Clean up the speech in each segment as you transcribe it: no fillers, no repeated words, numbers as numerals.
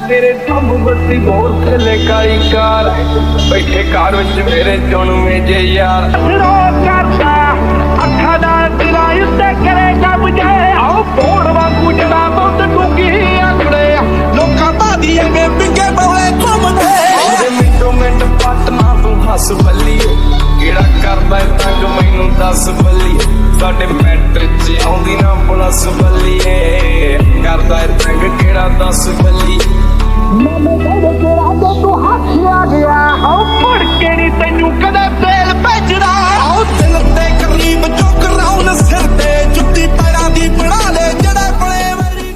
तेरे तब बत्ती बहुत चले काई कार बैठे कार विच मेरे चुन में जे यार रो करदा अखा दा दिला उत्ते करेगा मुझे आओ बोड़ वांगू जड़ा बहुत टूकी आकड़े लोकां दा दिए में पिंगे बवे घुमदे मेरे मिंटो मिंट पटना तू हस बल्लीए केड़ा करदा तंग मैनू दस बल्लीए साडे मैट्रिक च आउंदी ना प्लस बल्लीए करदा तंग केड़ा दस बल्लीए मैंने तेरे तेरा तू हाथ आ गया हो पड़ के नहीं तेनू कदे तेल भेजना हो दिल ते करीब जो कराउन सिर ते जुत्ती पैरां दी बना ले जड़े बड़े मेरी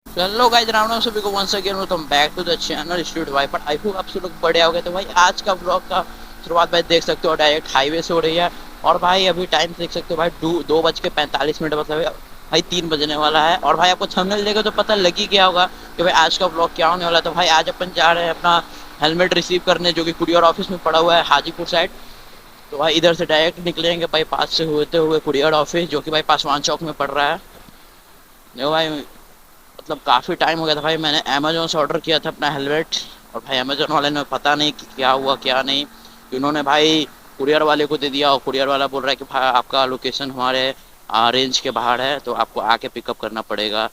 हेलो गाइस, राम राम सभी को once again welcome back to the channel studio भाई। बट आई होप आप सब लोग बढ़िया हो गए। तो भाई आज का ब्लॉग का शुरुआत भाई देख सकते हो डायरेक्ट हाईवे से हो रही है। और भाई अभी टाइम देख सकते हो भाई 2:45 मतलब भाई 3 बजने वाला है। और भाई आपको थंबनेल देखे तो पता लग ही गया होगा कि भाई आज का ब्लॉग क्या होने वाला है। तो भाई आज अपन जा रहे हैं अपना हेलमेट रिसीव करने, जो कि कुरियर ऑफिस में पड़ा हुआ है हाजीपुर साइड। तो भाई इधर से डायरेक्ट निकलेंगे भाई पास से होते हुए कुरियर ऑफिस, जो कि भाई पासवान चौक में पड़ रहा है। देखो भाई, मतलब काफ़ी टाइम हो गया था भाई, मैंने अमेजोन से ऑर्डर किया था अपना हेलमेट। और भाई अमेजोन वाले ने पता नहीं कि क्या हुआ क्या नहीं, उन्होंने भाई कुरियर वाले को दे दिया। और कुरियर वाला बोल रहा है कि भाई आपका लोकेशन हमारे रेंज के बाहर है, तो आपको आके पिकअप करना पड़ेगा।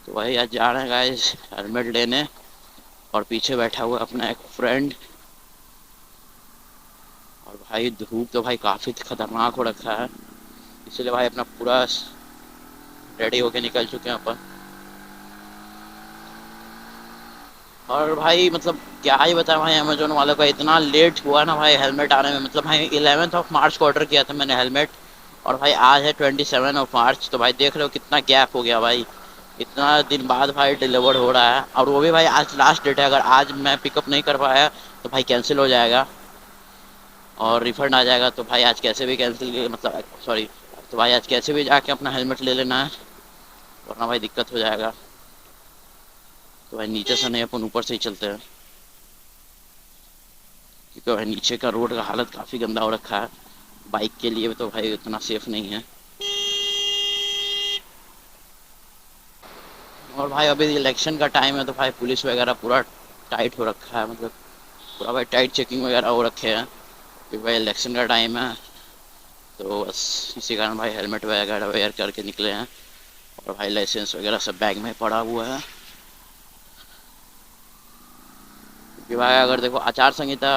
तो भाई आज जा रहे हैं गाइस हेलमेट लेने। और पीछे बैठा हुआ अपना एक फ्रेंड। और भाई धूप तो भाई काफ़ी खतरनाक हो रखा है, इसलिए भाई अपना पूरा रेडी होके निकल चुके हैं अपन। और भाई मतलब क्या ही बताएं भाई, अमेजोन वालों का इतना लेट हुआ ना भाई हेलमेट आने में। मतलब भाई 11 मार्च को ऑर्डर किया था मैंने हेलमेट, और भाई आज है 27 मार्च। तो भाई देख रहे हो कितना गैप हो गया भाई, इतना दिन बाद भाई डिलीवर हो रहा है। और वो भी भाई आज लास्ट डेट है, अगर आज मैं पिकअप नहीं कर पाया तो भाई कैंसिल हो जाएगा और रिफंड आ जाएगा। तो भाई आज कैसे भी कैंसिल, मतलब सॉरी, तो भाई आज कैसे भी जाके अपना हेलमेट ले लेना है, वरना भाई दिक्कत हो जाएगा। तो भाई नीचे से नहीं, अपन ऊपर से ही चलते हैं, क्योंकि भाई नीचे का रोड का हालत काफ़ी गंदा हो रखा है। बाइक के लिए तो भाई उतना सेफ नहीं है। और भाई अभी इलेक्शन का टाइम है, तो भाई पुलिस वगैरह पूरा टाइट हो रखा है, मतलब पूरा भाई टाइट चेकिंग वगैरह हो रखे हैं, क्योंकि भाई इलेक्शन का टाइम है। तो बस इसी कारण भाई हेलमेट वगैरह वेयर करके निकले हैं। और भाई लाइसेंस वगैरह सब बैग में पड़ा हुआ है, कि भाई अगर देखो आचार संहिता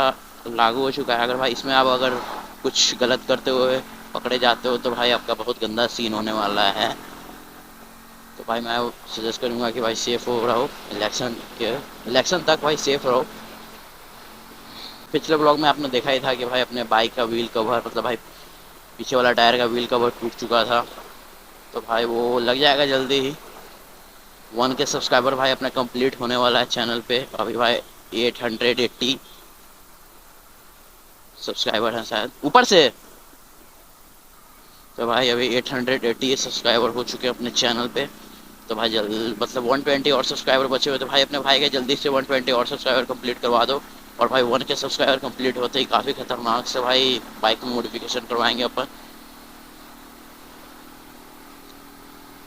लागू हो चुका है। अगर भाई इसमें आप अगर कुछ गलत करते हुए पकड़े जाते हो तो भाई आपका बहुत गंदा सीन होने वाला है। तो भाई मैं सजेस्ट करूँगा कि भाई सेफ हो रहो, इलेक्शन तक भाई सेफ रहो। पिछले ब्लॉग में आपने देखा ही था कि भाई अपने बाइक का व्हील कवर, मतलब भाई पीछे वाला टायर का व्हील कवर टूट चुका था। तो भाई वो लग जाएगा जल्दी ही। 1K सब्सक्राइबर भाई अपना कंप्लीट होने वाला है चैनल पे। अभी भाई 880 सब्सक्राइबर हैं शायद ऊपर से। तो भाई अभी 880 सब्सक्राइबर हो चुके हैं अपने चैनल पे। तो भाई जल्द, मतलब 120 और सब्सक्राइबर बचे हुए। तो भाई अपने भाई के जल्दी से 120 और सब्सक्राइबर कंप्लीट करवा दो। और भाई 1K सब्सक्राइबर कंप्लीट होते ही काफ़ी खतरनाक से भाई बाइक में मॉडिफिकेशन करवाएंगे अपन।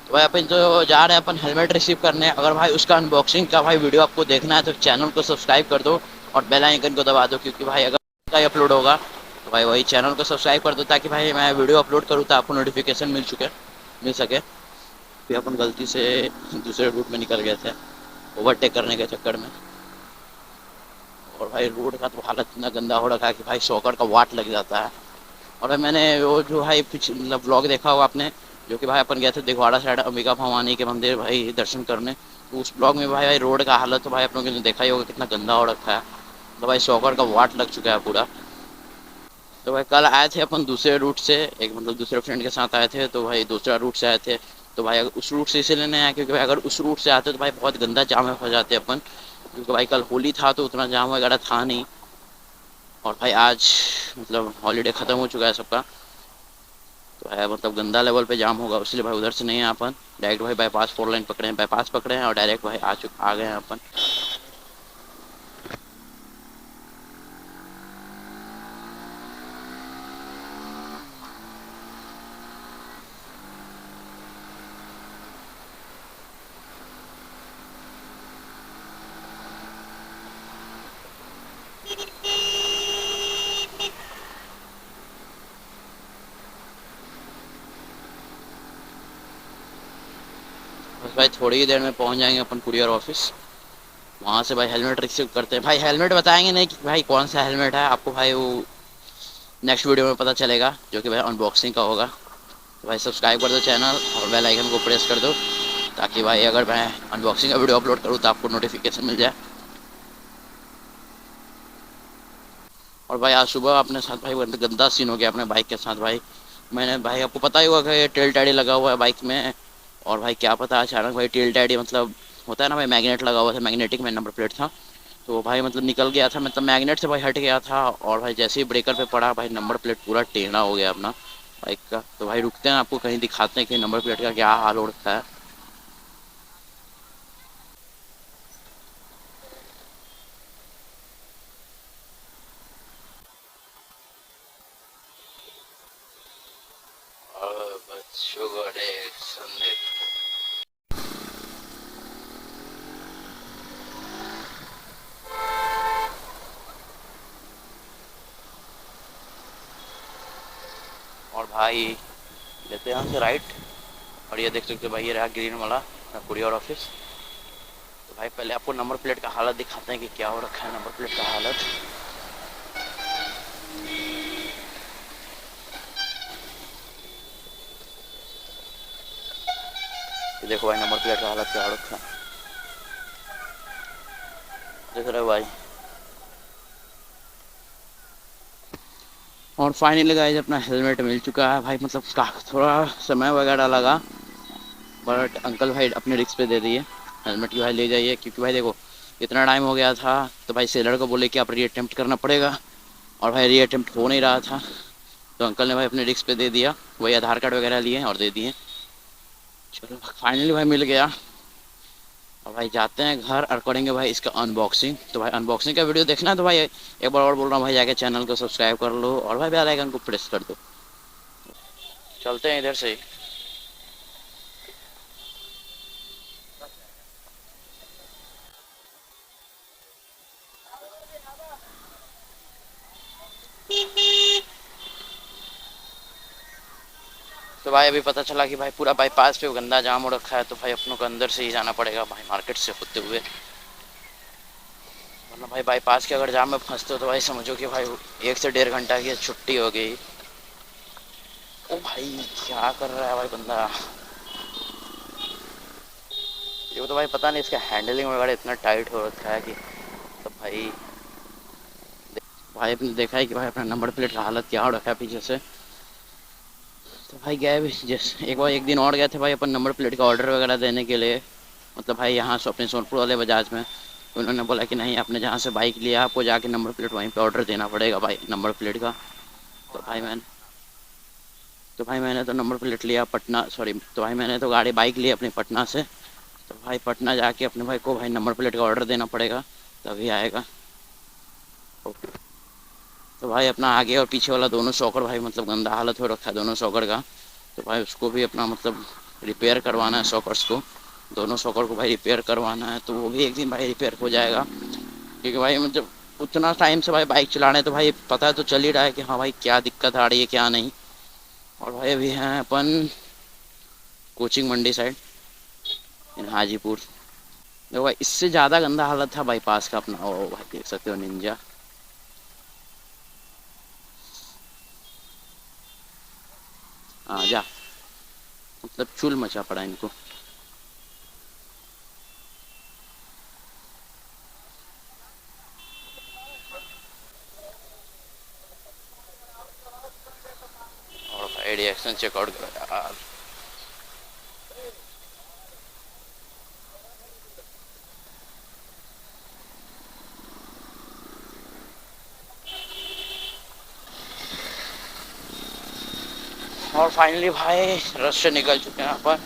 तो भाई अपन जो जा रहे हैं अपन हेलमेट रिसीव करने, अगर भाई उसका अनबॉक्सिंग का भाई वीडियो आपको देखना है तो चैनल को सब्सक्राइब कर दो और बेल आइकन को दबा दो, क्योंकि भाई अगर का अपलोड होगा तो भाई वही चैनल को सब्सक्राइब कर दो, ताकि भाई मैं वीडियो अपलोड करूँ तो आपको नोटिफिकेशन मिल सके। फिर अपन गलती से दूसरे रूट में निकल गए थे ओवरटेक करने के चक्कर में। और भाई रोड का तो हालत इतना गंदा हो रखा है कि भाई शॉकर का वाट लग जाता है। और भाई मैंने वो जो भाई मतलब व्लॉग देखा होगा आपने, जो कि भाई अपन गए थे दिगवाड़ा साइड अंबिका भवानी के मंदिर भाई दर्शन करने। तो उस ब्लॉग में भाई रोड का हालत तो भाई आप लोगों ने देखा ही होगा कितना गंदा हो रखा है। तो भाई शॉकर का वाट लग चुका है पूरा। तो भाई कल आए थे अपन दूसरे रूट से, एक मतलब दूसरे फ्रेंड के साथ आए थे। तो भाई दूसरा रूट से आए थे। तो भाई अगर उस रूट से इसीलिए नहीं आया क्योंकि भाई अगर उस रूट से आते तो भाई बहुत गंदा जाम में फंस जाते अपन, क्योंकि भाई कल होली था तो उतना जाम वगैरह था नहीं। और भाई आज मतलब हॉलीडे ख़त्म हो चुका है सबका। तो भाई मतलब गंदा लेवल पे जाम होगा, इसलिए भाई उधर से नहीं है अपन, डायरेक्ट भाई बाईपास 4 लाइन पकड़े हैं, बाईपास पकड़े हैं और डायरेक्ट भाई आ गए हैं अपन। बस भाई थोड़ी ही देर में पहुंच जाएंगे अपन कुरियर ऑफिस। वहाँ से भाई हेलमेट रिसीव करते हैं। भाई हेलमेट बताएंगे नहीं कि भाई कौन सा हेलमेट है आपको, भाई वो नेक्स्ट वीडियो में पता चलेगा, जो कि भाई अनबॉक्सिंग का होगा। तो भाई सब्सक्राइब कर दो चैनल और बेल आइकन को प्रेस कर दो, ताकि भाई अगर मैं अनबॉक्सिंग का वीडियो अपलोड करूँ तो आपको नोटिफिकेशन मिल जाए। और भाई आज सुबह अपने साथ भाई गंदा सीन हो गया अपने बाइक के साथ। भाई मैंने भाई आपको पता ही होगा कि टेल टैडी लगा हुआ है बाइक में, और भाई क्या पता अचानक भाई टेल टैडी मतलब होता है ना भाई, मैग्नेट लगा हुआ था, मैग्नेटिक में नंबर प्लेट था, तो भाई मतलब निकल गया था, मतलब मैग्नेट से भाई हट गया था, और भाई जैसे ही ब्रेकर पे पड़ा भाई नंबर प्लेट पूरा टेढ़ा हो गया अपना बाइक का। तो भाई रुकते हैं, आपको कहीं दिखाते हैं कि नंबर प्लेट का क्या हाल हो रखा है। और भाई लेते हैं यहाँ से राइट, और ये देख सकते हो भाई ये रहा ग्रीन वाला कुरियर ऑफिस। तो भाई पहले आपको नंबर प्लेट का हालत दिखाते हैं कि क्या हो रखा है नंबर प्लेट का हालत। ये देखो भाई नंबर प्लेट का हालत क्या हो रखा है, देख रहे हो भाई। और फाइनली गाइस अपना हेलमेट मिल चुका है भाई, मतलब थोड़ा समय वगैरह लगा, बट अंकल भाई अपने रिस्क पे दे दिए हेलमेट की, भाई ले जाइए, क्योंकि भाई देखो इतना टाइम हो गया था, तो भाई सेलर को बोले कि आप री अटेम्प्ट करना पड़ेगा, और भाई री अटेम्प्ट हो नहीं रहा था, तो अंकल ने भाई अपने रिस्क पे दे दिया, वही आधार कार्ड वगैरह लिए और दे दिए। चलो फाइनली भाई मिल गया। और भाई जाते हैं घर और करेंगे भाई इसका अनबॉक्सिंग। तो भाई अनबॉक्सिंग का वीडियो देखना है तो भाई एक बार और बोल रहा हूँ भाई, जाके चैनल को सब्सक्राइब कर लो और भाई बेल आइकन को प्रेस कर दो। चलते हैं इधर से ही। तो भाई अभी पता चला कि भाई पूरा बाईपास पे गंदा जाम हो रखा है, तो भाई अपनों को अंदर से ही जाना पड़ेगा भाई, मार्केट से होते हुए, वरना भाई बाईपास के अगर जाम में फंसते हो तो भाई समझो कि भाई 1 से 1.5 घंटा की छुट्टी हो गई। ओ भाई क्या कर रहा है भाई बंदा, ये तो भाई पता नहीं इसका हैंडलिंग वगैरह इतना टाइट हो रखा है कि, तो भाई आपने देखा है कि भाई अपना नंबर प्लेट का हालत क्या हो रखा है पीछे से। तो भाई गए भी जैसे एक बार एक दिन और गए थे भाई अपन नंबर प्लेट का ऑर्डर वगैरह देने के लिए, मतलब भाई यहाँ से अपने सोनपुर वाले बजाज में, तो उन्होंने बोला कि नहीं आपने जहाँ से बाइक लिया आपको जाके नंबर प्लेट वहीं पे ऑर्डर देना पड़ेगा भाई नंबर प्लेट का। तो भाई मैंने तो नंबर प्लेट लिया पटना, सॉरी, तो भाई मैंने तो गाड़ी बाइक ली अपनी पटना से, तो भाई पटना जाके अपने भाई को भाई नंबर प्लेट का ऑर्डर देना पड़ेगा तभी आएगा। तो भाई अपना आगे और पीछे वाला दोनों शॉकर भाई मतलब गंदा हालत हो रखा है दोनों शॉकर का, तो भाई उसको भी अपना मतलब रिपेयर करवाना है शॉकर्स को, दोनों शॉकर को भाई रिपेयर करवाना है, तो वो भी एक दिन भाई रिपेयर हो जाएगा, क्योंकि भाई मतलब उतना टाइम से भाई बाइक चलाने तो भाई पता है तो चल ही रहा है कि हाँ भाई क्या दिक्कत आ रही है क्या नहीं। और भाई अभी हैं अपन कोचिंग मंडी साइड इन हाजीपुर। देखो भाई इससे ज़्यादा गंदा हालत था बाईपास का अपना, ओ भाई देख सकते हो निंजा। हाँ जा, मतलब चुल मचा पड़ा इनको। और भाई रिएक्शन चेकआउट करो यार। और फाइनली भाई रश से निकल चुके हैं यहाँ पर।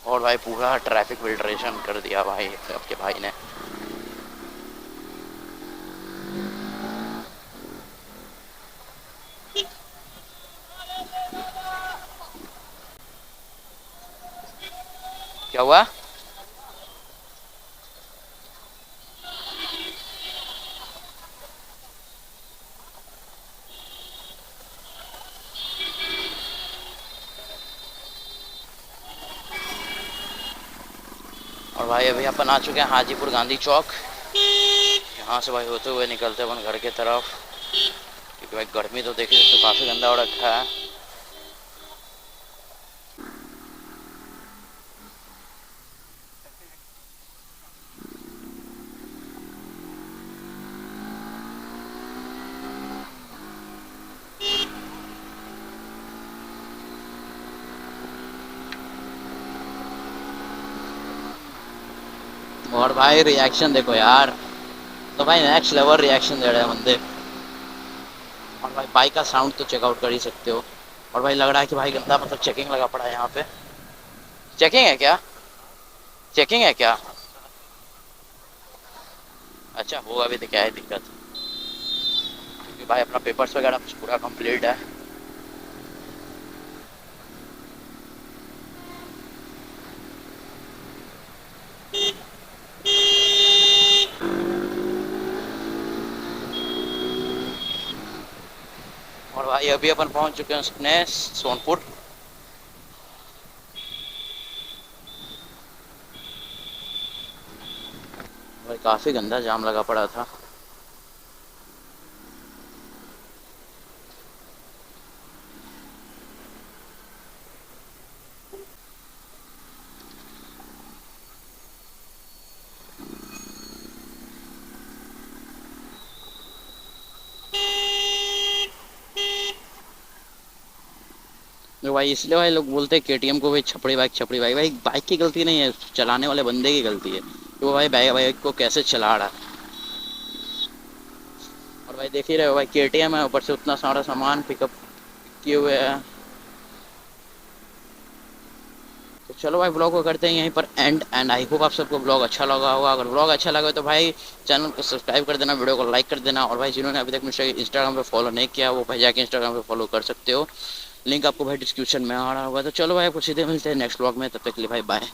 और भाई पूरा ट्रैफिक फिल्ट्रेशन कर दिया भाई आपके भाई ने। क्या हुआ? और भाई अभी अपन आ चुके हैं हाजीपुर गांधी चौक। यहाँ से भाई होते हुए निकलते अपन घर की तरफ, क्योंकि भाई गर्मी तो देखिए तो काफ़ी गंदा हो रखा है। और भाई रिएक्शन देखो यार, तो भाई नेक्स्ट लेवल रिएक्शन दे रहे हैं बंदे। और भाई बाइक का साउंड तो चेकआउट कर ही सकते हो। और भाई लग रहा है कि भाई गंदा मतलब चेकिंग लगा पड़ा है यहाँ पे। चेकिंग है क्या? चेकिंग है क्या? अच्छा होगा भी तो क्या है दिक्कत, क्योंकि भाई अपना पेपर्स वगैरह पूरा कंप्लीट है। और भाई अभी अपन पहुंच चुके हैं अपने सोनपुर। भाई काफ़ी गंदा जाम लगा पड़ा था। तो भाई इसलिए भाई लोग बोलते हैं केटीएम को भाई छपड़ी बाइक, छपड़ी बाइक। भाई बाइक की गलती नहीं है, चलाने वाले बंदे की गलती है कि वो भाई बाइक को कैसे चला रहा है। और भाई देख ही रहे हो भाई केटीएम है, ऊपर से उतना सारा सामान पिकअप किए हुए हैं। तो चलो भाई ब्लॉग को करते हैं यहीं पर एंड आई होप आप सबको ब्लॉग अच्छा लगा होगा। अगर ब्लॉग अच्छा लगा तो भाई चैनल को सब्सक्राइब कर देना, वीडियो को लाइक कर देना। और भाई जिन्होंने अभी तक मुझे इंस्टाग्राम पे फॉलो नहीं किया वो भाई जाके इंस्टाग्राम पे फॉलो कर सकते हो, लिंक आपको भाई डिस्क्रिप्शन में आ रहा होगा। तो चलो भाई आपको सीधे मिलते हैं नेक्स्ट ब्लॉग में, तब तक के लिए भाई बाय।